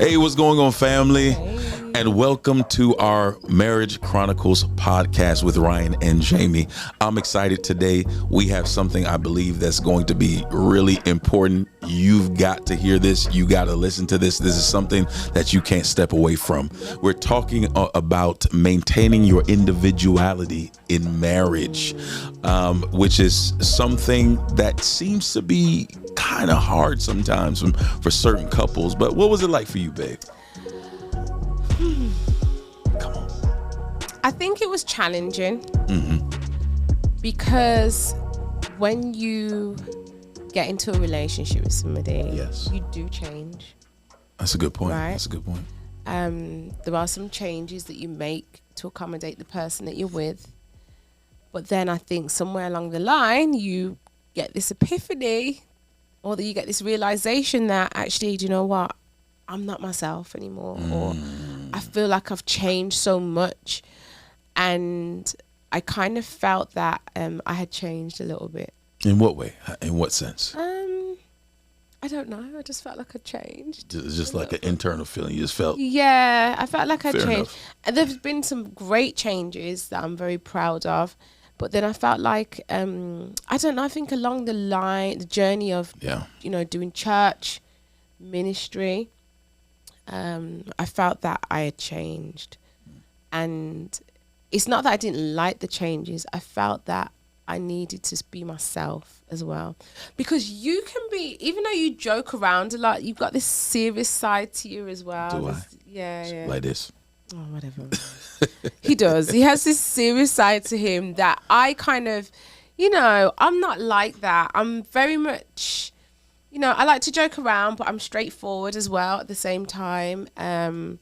Hey, what's going on, family? Hey. And welcome to our Marriage Chronicles podcast with Ryan and Jamie. I'm excited today. We have something I believe that's going to be really important. You've got to hear this. You got to listen to this. This is something that you can't step away from. We're talking about maintaining your individuality in marriage, which is something that seems to be kind of hard sometimes for certain couples. But what was it like for you, babe? Come on. I think it was challenging because when you get into a relationship with somebody, Yes. you do change. That's a good point. Right. That's a good point. There are some changes that you make to accommodate the person that you're with. But then I think somewhere along the line, you get this epiphany or that you get this realization that actually, do you know what? I'm not myself anymore. Or I feel like I've changed so much. And I kind of felt that I had changed a little bit. In what way? In what sense? I don't know. I just felt like I changed. It's just like an internal feeling. You just felt. Yeah, I felt like I Fair changed. enough. And there's been some great changes that I'm very proud of. But then I felt like, I don't know, I think along the line, the journey of, doing church, ministry, I felt that I had changed. And it's not that I didn't like the changes. I felt that I needed to be myself as well. Because you can be, even though you joke around a lot, you've got this serious side to you as well. Do I? Yeah. Like this. Oh, whatever. He does. He has this serious side to him that I kind of, I'm not like that. I'm very much, I like to joke around, but I'm straightforward as well at the same time. There's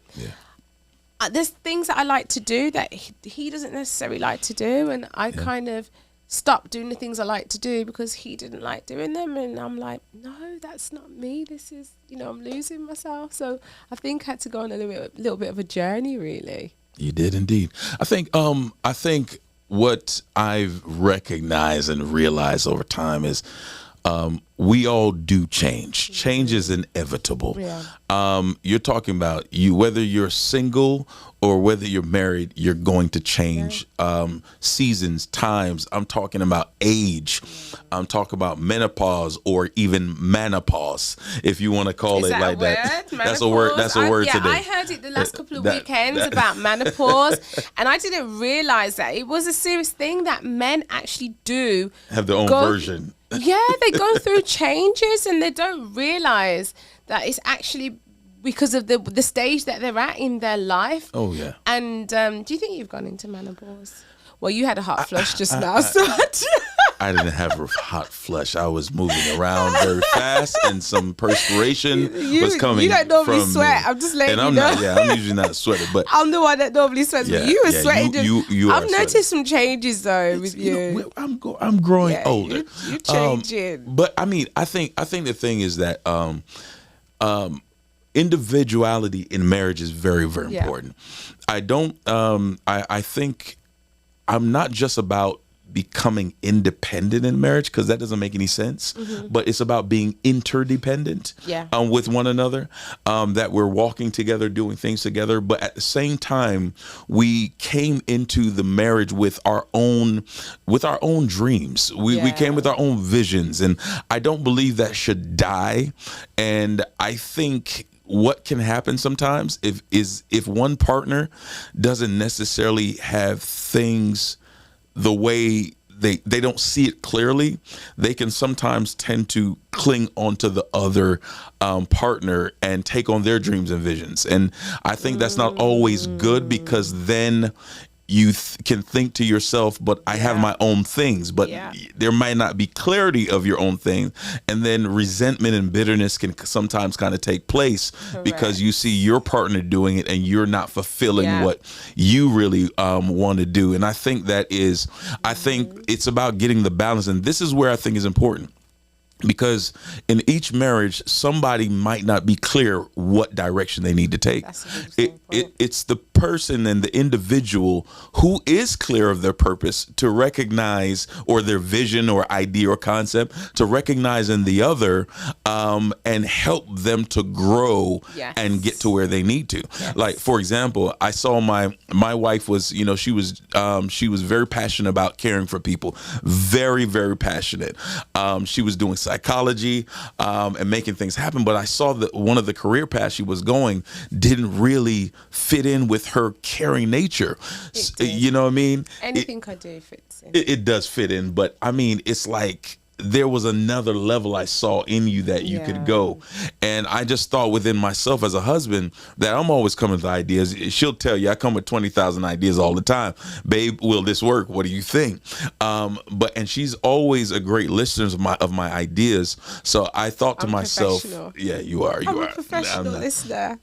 things that I like to do that he doesn't necessarily like to do. And I kind of stopped doing the things I like to do because he didn't like doing them. And I'm like, no, that's not me. This is, I'm losing myself. So I think I had to go on a little bit of a journey, really. You did indeed. I think what I've recognized and realized over time is we all do change. Change is inevitable. Yeah. You're talking about whether you're single or whether you're married, you're going to change. Seasons, times. I'm talking about age. I'm talking about menopause or even menopause, if you want to call it like that. Menopause? That's a word today. I heard it the last couple of weekends about menopause, and I didn't realize that it was a serious thing that men actually do have their own version. Yeah, they go through changes and they don't realize that it's actually because of the stage that they're at in their life. Oh, yeah. And do you think you've gone into menopause? Well, you had a hot flush just now, so I didn't have a hot flush. I was moving around very fast, and some perspiration was coming. You don't normally from sweat. me. I'm just letting and you I'm know. I'm usually not sweating, but I'm the one that normally sweats. But you were sweating. You I've are noticed sweating. some changes though with you. I'm growing older. You're changing. But I mean, I think the thing is that individuality in marriage is very, very important. I don't. I think I'm not just about becoming independent in marriage, because that doesn't make any sense, but it's about being interdependent with one another, that we're walking together, doing things together. But at the same time, we came into the marriage with our own dreams. We came with our own visions, and I don't believe that should die. And I think what can happen sometimes if one partner doesn't necessarily have things the way they don't see it clearly, they can sometimes tend to cling onto the other partner and take on their dreams and visions. And I think that's not always good, because then you can think to yourself, but I have my own things, but there might not be clarity of your own thing. And then resentment and bitterness can sometimes kind of take place because you see your partner doing it and you're not fulfilling what you really want to do. And I think I think it's about getting the balance. And this is where I think is important. Because in each marriage, somebody might not be clear what direction they need to take. It's the person and the individual who is clear of their purpose to recognize, or their vision or idea or concept, to recognize in the other, and help them to grow and get to where they need to. Like, for example, I saw my wife was, she was very passionate about caring for people. Very, very passionate. She was doing psychology and making things happen, but I saw that one of the career paths she was going didn't really fit in with her caring nature. You know what I mean? Anything I do fits in. It does fit in, but I mean, it's like there was another level I saw in you that you could go. And I just thought within myself as a husband that I'm always coming to ideas. She'll tell you I come with 20,000 ideas all the time. Babe, will this work? What do you think? And she's always a great listener of my ideas. So I thought to myself, yeah, you are. I'm a professional listener.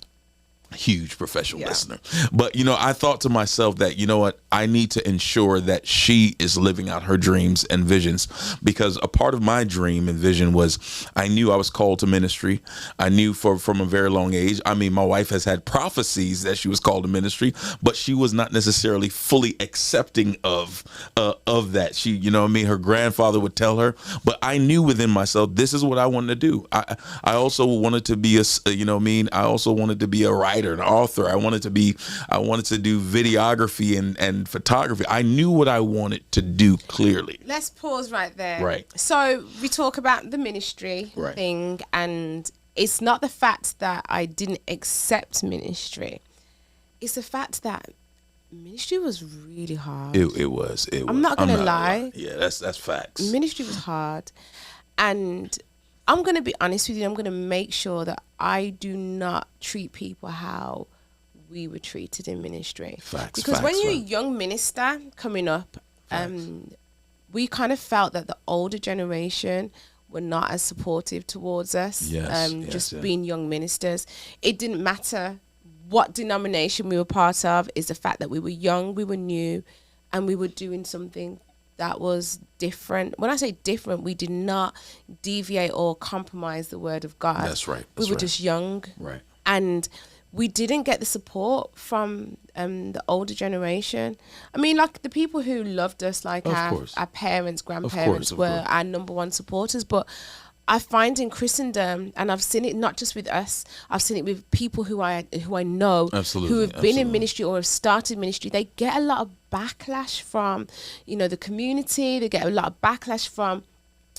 Huge professional listener. But, I thought to myself that, you know what, I need to ensure that she is living out her dreams and visions, because a part of my dream and vision was I knew I was called to ministry. I knew from a very long age. I mean, my wife has had prophecies that she was called to ministry, but she was not necessarily fully accepting of that. She, her grandfather would tell her, but I knew within myself, this is what I wanted to do. I also wanted to be I also wanted to be a writer, an author. I wanted to do videography and photography. I knew what I wanted to do clearly. Let's pause right there. Right. So we talk about the ministry thing, and it's not the fact that I didn't accept ministry. It's the fact that ministry was really hard. It was. I'm not gonna lie. Yeah, that's facts. Ministry was hard, and I'm going to be honest with you. I'm going to make sure that I do not treat people how we were treated in ministry. Facts. Because when you're a young minister coming up, we kind of felt that the older generation were not as supportive towards us. Being young ministers. It didn't matter what denomination we were part of. Is the fact that we were young, we were new, and we were doing something that was different. When I say different, we did not deviate or compromise the word of God. That's right. We were just young. Right. And we didn't get the support from the older generation. I mean, like the people who loved us, like our parents, grandparents were our number one supporters. But I find in Christendom, and I've seen it not just with us, I've seen it with people who I know, who have been in ministry or have started ministry. They get a lot of backlash from, the community. They get a lot of backlash from,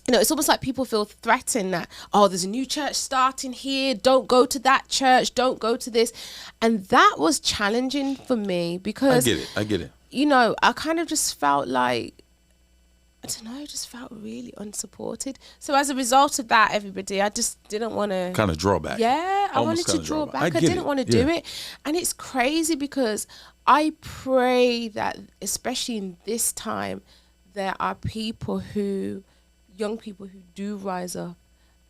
it's almost like people feel threatened that, there's a new church starting here. Don't go to that church. Don't go to this. And that was challenging for me because I get it. I kind of just felt like, I don't know, I just felt really unsupported. So as a result of that, everybody, I just didn't want to... kind of draw back. Yeah, I wanted to draw back. I didn't want to do it. And it's crazy because I pray that, especially in this time, there are young people who do rise up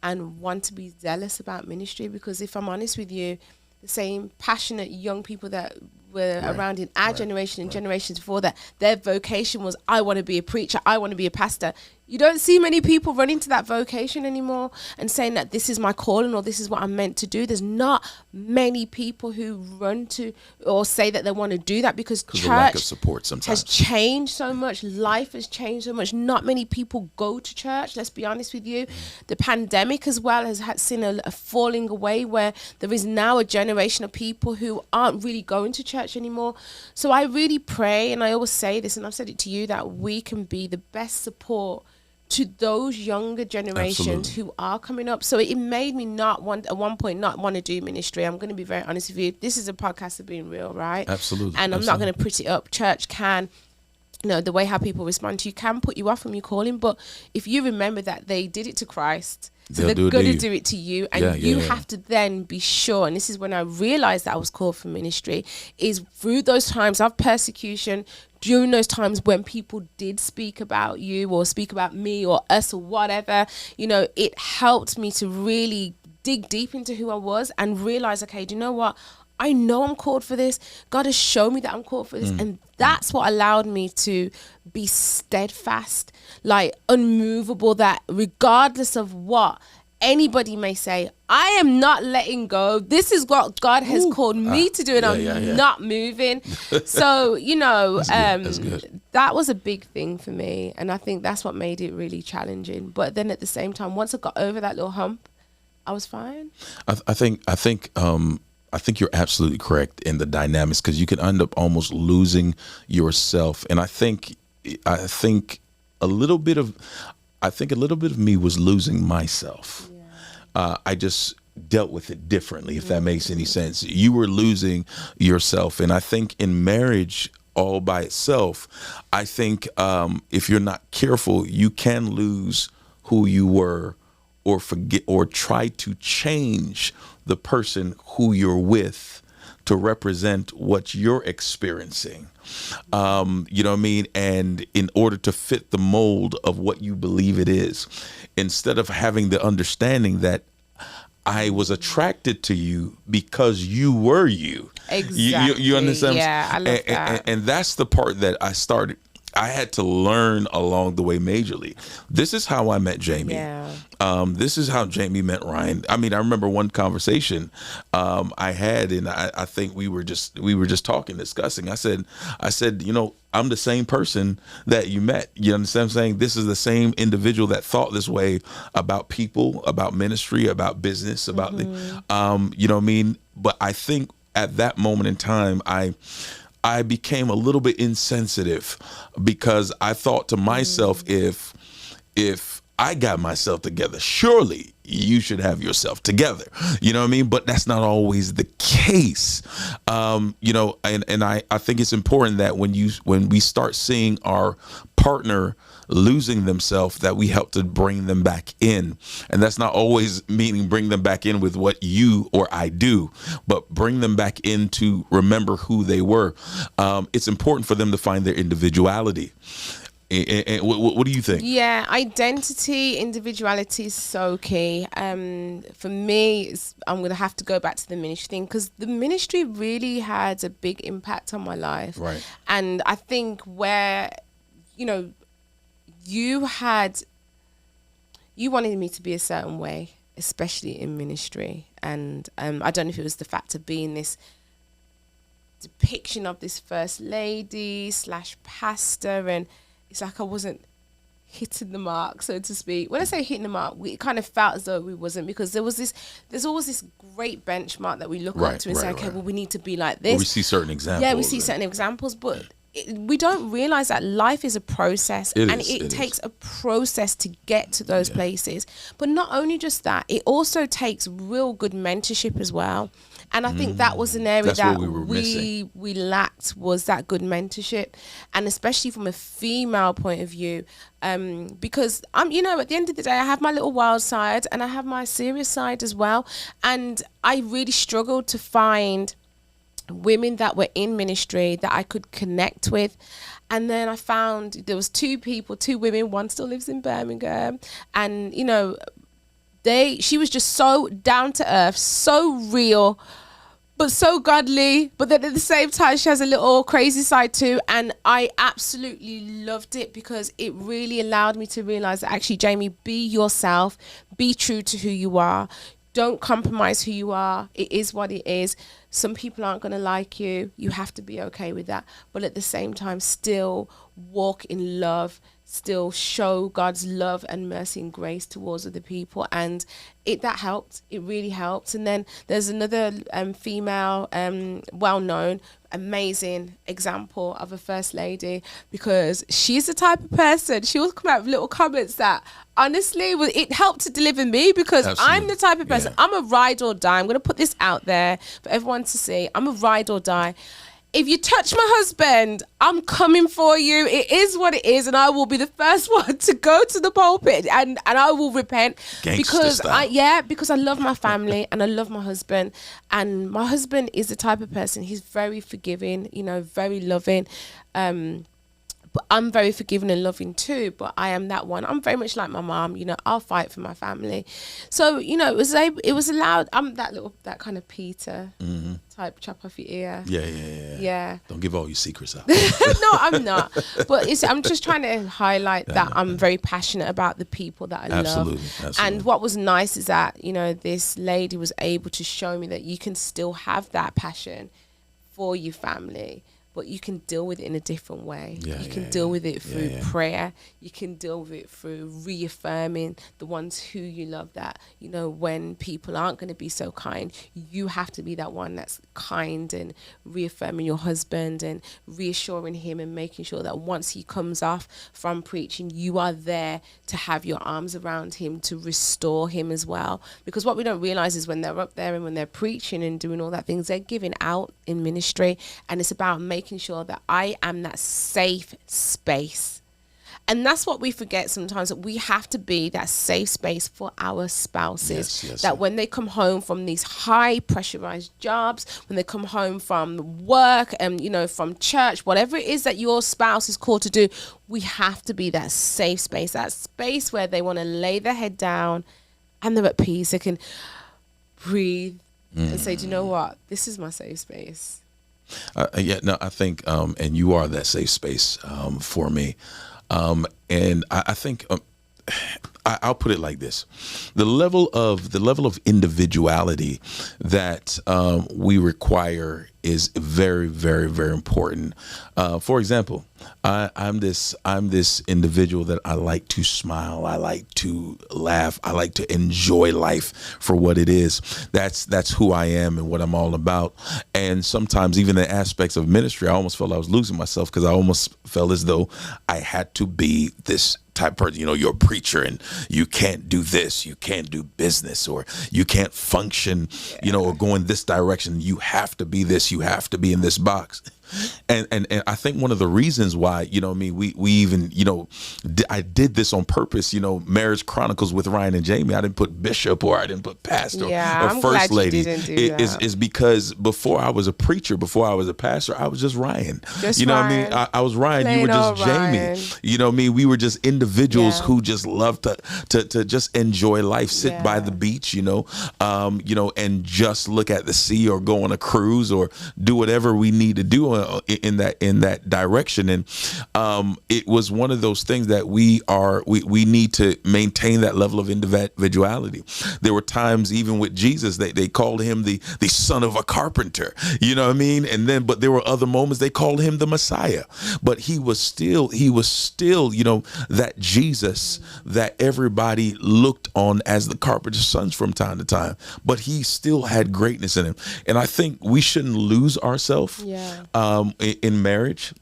and want to be zealous about ministry. Because if I'm honest with you, the same passionate young people that were around in our generation and generations before that, their vocation was, I want to be a preacher, I want to be a pastor. You don't see many people running to that vocation anymore and saying that this is my calling or this is what I'm meant to do. There's not many people who run to or say that they want to do that because church the lack of support sometimes has changed so much. Life has changed so much. Not many people go to church, let's be honest with you. The pandemic as well has seen a falling away where there is now a generation of people who aren't really going to church anymore. So I really pray, and I always say this, and I've said it to you, that we can be the best support to those younger generations who are coming up. So it made me at one point not want to do ministry. I'm going to be very honest with you. This is a podcast of being real, right? Absolutely. And I'm not going to put it up. Church can, the way how people respond to you can put you off from your calling. But if you remember that they did it to Christ, so they're going to do it to you. And you have to then be sure. And this is when I realized that I was called for ministry, is through those times of persecution, during those times when people did speak about you or speak about me or us or whatever, it helped me to really dig deep into who I was and realize, okay, do you know what? I know I'm called for this. God has shown me that I'm called for this. And that's what allowed me to be steadfast, like unmovable, that regardless of what anybody may say, I am not letting go. This is what God has called me to do, and I'm not moving. So, you know, that's good. That was a big thing for me. And I think that's what made it really challenging. But then at the same time, once I got over that little hump, I was fine. I think you're absolutely correct in the dynamics, because you can end up almost losing yourself. And I think a little bit of me was losing myself. I just dealt with it differently, if that makes any sense. You were losing yourself. And I think in marriage all by itself, I think if you're not careful, you can lose who you were, or forget, or try to change the person who you're with to represent what you're experiencing. You know what I mean? And in order to fit the mold of what you believe it is, instead of having the understanding that I was attracted to you because you were you. Exactly. You understand? Yeah, I love that. And that's the part that I had to learn along the way majorly. This is how I met Jamie. Yeah. This is how Jamie met Ryan. I mean, I remember one conversation I had, and I think we were just talking, discussing. I said, you know, I'm the same person that you met. You understand what I'm saying? This is the same individual that thought this way about people, about ministry, about business, about the, you know what I mean? But I think at that moment in time, I became a little bit insensitive, because I thought to myself, if I got myself together, surely you should have yourself together. You know what I mean? But that's not always the case. You know, and I think it's important that when we start seeing our partner losing themselves, that we help to bring them back in. And that's not always meaning bring them back in with what you or I do, but bring them back in to remember who they were. It's important for them to find their individuality. And what do you think? Yeah, identity, individuality is so key. For me, I'm going to have to go back to the ministry thing, because the ministry really had a big impact on my life. Right. And I think where, you know, you wanted me to be a certain way, especially in ministry. And I don't know if it was the fact of being this depiction of this first lady / pastor, and it's like I wasn't hitting the mark, so to speak. When I say hitting the mark, it kind of felt as though we wasn't, because there's always this great benchmark that we look up to and say, okay, well, we need to be like this. Well, we see certain examples. Yeah, we see certain examples, but we don't realize that life is a process, and it takes a process to get to those places. But not only just that, it also takes real good mentorship as well. And I think that was an area that we lacked, was that good mentorship, and especially from a female point of view, because I'm, you know, at the end of the day, I have my little wild side and I have my serious side as well, and I really struggled to find women that were in ministry that I could connect with. And then I found there was two women, one still lives in Birmingham, and you know, she was just so down to earth, so real, but so godly. But then at the same time, she has a little crazy side too. And I absolutely loved it, because it really allowed me to realize that actually, Jamie, be yourself, be true to who you are. Don't compromise who you are. It is what it is. Some people aren't going to like you. You have to be okay with that. But at the same time, still walk in love, still show God's love and mercy and grace towards other people. And that helped. It really helped. And then there's another female, well-known, amazing example of a first lady, because she's the type of person, she will come out with little comments that honestly it helped to deliver me, because absolutely. I'm the type of person, I'm a ride or die. I'm going to put this out there for everyone to see. I'm a ride or die. If you touch my husband, I'm coming for you. It is what it is, and I will be the first one to go to the pulpit, and I will repent. Gangster because style. Because I love my family and I love my husband, and my husband is the type of person, he's very forgiving, you know, very loving, But I'm very forgiving and loving too, but I am that one. I'm very much like my mom, I'll fight for my family. So, it was allowed. I'm that kind of Peter type, chop off your ear. Yeah. Don't give all your secrets out. No, I'm not. But I'm just trying to highlight that I'm very passionate about the people that I love. And what was nice is that, this lady was able to show me that you can still have that passion for your family, but you can deal with it in a different way. You can deal with it through prayer. You can deal with it through reaffirming the ones who you love, that, when people aren't going to be so kind, you have to be that one that's kind, and reaffirming your husband and reassuring him and making sure that once he comes off from preaching, you are there to have your arms around him to restore him as well. Because what we don't realize is when they're up there and when they're preaching and doing all that things, they're giving out in ministry, and it's about making sure that I am that safe space. And that's what we forget sometimes, that we have to be that safe space for our spouses. That when they come home from these high pressurized jobs, when they come home from work and, from church, whatever it is that your spouse is called to do, we have to be that safe space, that space where they want to lay their head down and they're at peace. They can breathe and say, do you know what? This is my safe space. I think, and you are that safe space for me. And I think I'll put it like this: the level of individuality that we require is very, very, very important. For example, I'm this individual that I like to smile, I like to laugh, I like to enjoy life for what it is. That's who I am and what I'm all about. And sometimes even the aspects of ministry, I almost felt I was losing myself, because I almost felt as though I had to be this type of person. You're a preacher and you can't do this, you can't do business, or you can't function, or go in this direction. You have to be this, you have to be in this box. And I think one of the reasons why, we even, I did this on purpose, Marriage Chronicles with Ryan and Jamie. I didn't put bishop, or I didn't put pastor, or first lady. Is because before I was a preacher, before I was a pastor, I was just Ryan. Ryan. What I mean? I was Ryan. You were just Jamie. We were just individuals who just loved to just enjoy life, sit by the beach, and just look at the sea, or go on a cruise, or do whatever we need to do in that direction. And it was one of those things that we need to maintain that level of individuality. There were times, even with Jesus, they called him the son of a carpenter, but there were other moments they called him the Messiah, but he was still that Jesus that everybody looked on as the carpenter's sons from time to time, but he still had greatness in him. And I think we shouldn't lose ourselves in marriage.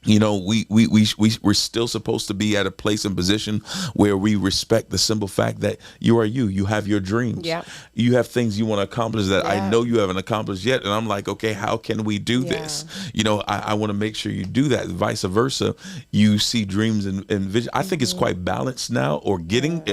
We're still supposed to be at a place and position where we respect the simple fact that you are you have your dreams. You have things you want to accomplish that I know you haven't accomplished yet. And I'm like, okay, how can we do this? I want to make sure you do that. Vice versa. You see dreams and vision. I think it's quite balanced now, or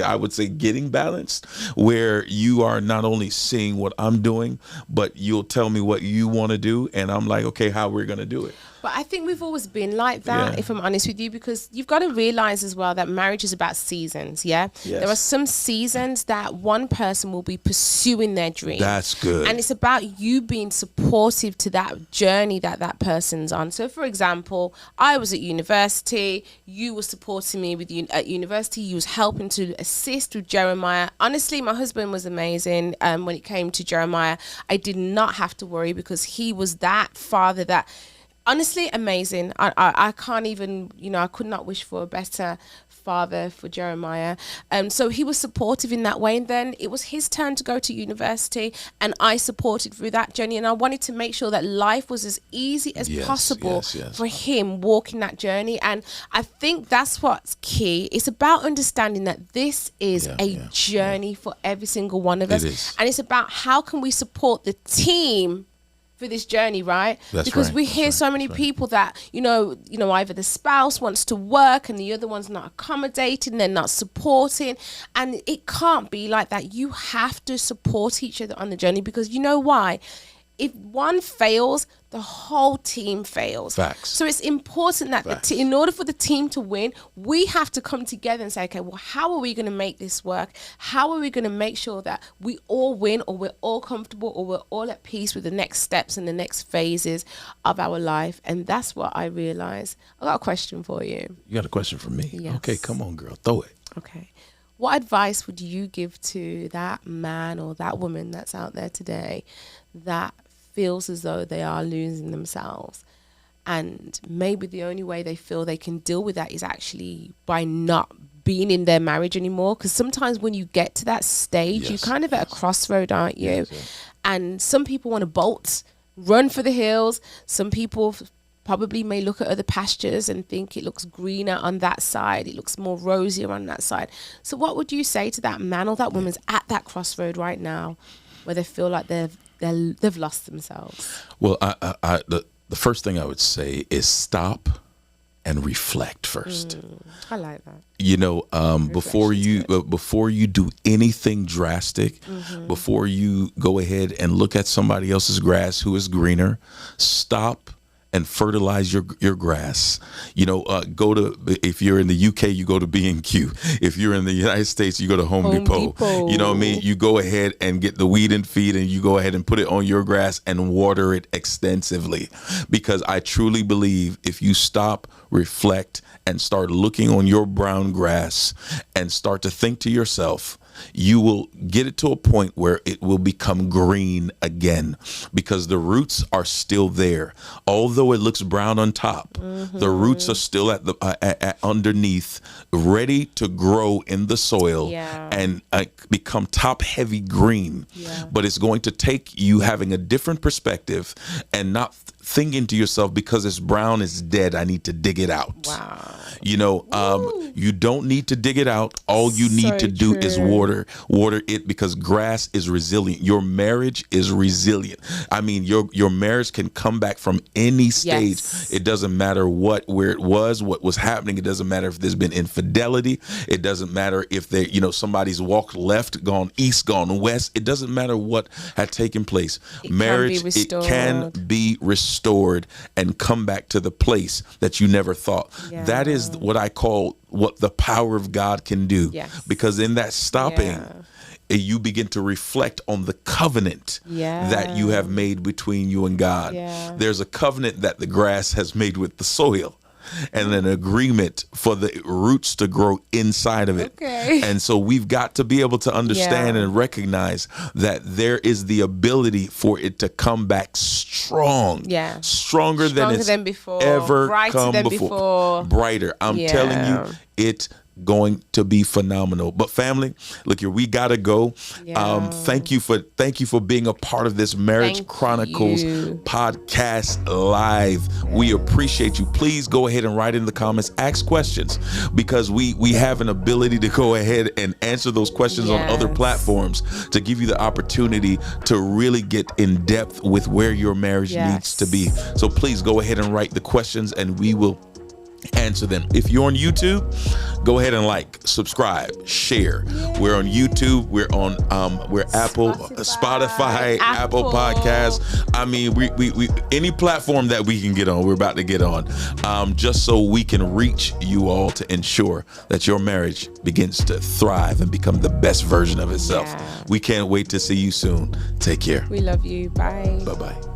I would say getting balanced, where you are not only seeing what I'm doing, but you'll tell me what you want to do. And I'm like, okay, how we're going to do it. But I think we've always been like that, if I'm honest with you, because you've got to realize as well that marriage is about seasons, There are some seasons that one person will be pursuing their dream. That's good. And it's about you being supportive to that journey that person's on. So, for example, I was at university. You were supporting me at university. You was helping to assist with Jeremiah. Honestly, my husband was amazing when it came to Jeremiah. I did not have to worry, because he was that father that... honestly, amazing. I can't even, I could not wish for a better father for Jeremiah. So he was supportive in that way. And then it was his turn to go to university, and I supported through that journey. And I wanted to make sure that life was as easy as possible for him walking that journey. And I think that's what's key. It's about understanding that this is a journey for every single one of us. And it's about how can we support the team for this journey, right? Because we hear so many people that, either the spouse wants to work and the other one's not accommodating, they're not supporting. And it can't be like that. You have to support each other on the journey, because you know why? if one fails, the whole team fails. Facts. So it's important that in order for the team to win, we have to come together and say, okay, well, how are we going to make this work? How are we going to make sure that we all win, or we're all comfortable, or we're all at peace with the next steps and the next phases of our life? And that's what I realized. I got a question for you. You got a question for me? Yes. Okay, come on, girl. Throw it. Okay. What advice would you give to that man or that woman that's out there today that feels as though they are losing themselves, and maybe the only way they feel they can deal with that is actually by not being in their marriage anymore? Because sometimes when you get to that stage, you're kind of at a crossroad, aren't you? And some people want to bolt, run for the hills. Some people probably may look at other pastures and think it looks greener on that side, it looks more rosier on that side. So what would you say to that man or that woman's at that crossroad right now where they feel like they've lost themselves? Well, the first thing I would say is stop and reflect first. I like that. You know, before you do anything drastic, before you go ahead and look at somebody else's grass who is greener, stop and fertilize your grass. You know, if you're in the UK, you go to B&Q. If you're in the United States, you go to Home Depot. You know what I mean? You go ahead and get the weed and feed, and you go ahead and put it on your grass and water it extensively. Because I truly believe if you stop, reflect, and start looking on your brown grass and start to think to yourself, you will get it to a point where it will become green again, because the roots are still there. Although it looks brown on top, the roots are still at the underneath, ready to grow in the soil and become top heavy green. But it's going to take you having a different perspective and not thinking to yourself, because it's brown, it's dead, I need to dig it out. Wow. You know, you don't need to dig it out. All you need to do is water it, because grass is resilient. Your marriage is resilient. I mean, your marriage can come back from any stage. It doesn't matter where it was, what was happening. It doesn't matter if there's been infidelity. It doesn't matter if somebody's walked left, gone east, gone west. It doesn't matter what had taken place. Marriage, it can be restored and come back to the place that you never thought. That is what I call what the power of God can do. Because in that stopping, you begin to reflect on the covenant that you have made between you and God. There's a covenant that the grass has made with the soil, and an agreement for the roots to grow inside of it. And so we've got to be able to understand and recognize that there is the ability for it to come back strong. Stronger than it's before, ever come before. Brighter. I'm telling you, it's going to be phenomenal. But family, look here, we gotta go. Thank you for being a part of this Marriage Chronicles podcast live. We appreciate you. Please go ahead and write in the comments, ask questions, because we have an ability to go ahead and answer those questions on other platforms to give you the opportunity to really get in depth with where your marriage needs to be. So please go ahead and write the questions, and we will answer them. If you're on YouTube, go ahead and like, subscribe, share. We're on YouTube. We're on we're Spotify, Apple Podcasts. I mean, we any platform that we can get on, we're about to get on, just so we can reach you all to ensure that your marriage begins to thrive and become the best version of itself. We can't wait to see you soon. Take care. We love you. Bye. Bye-bye.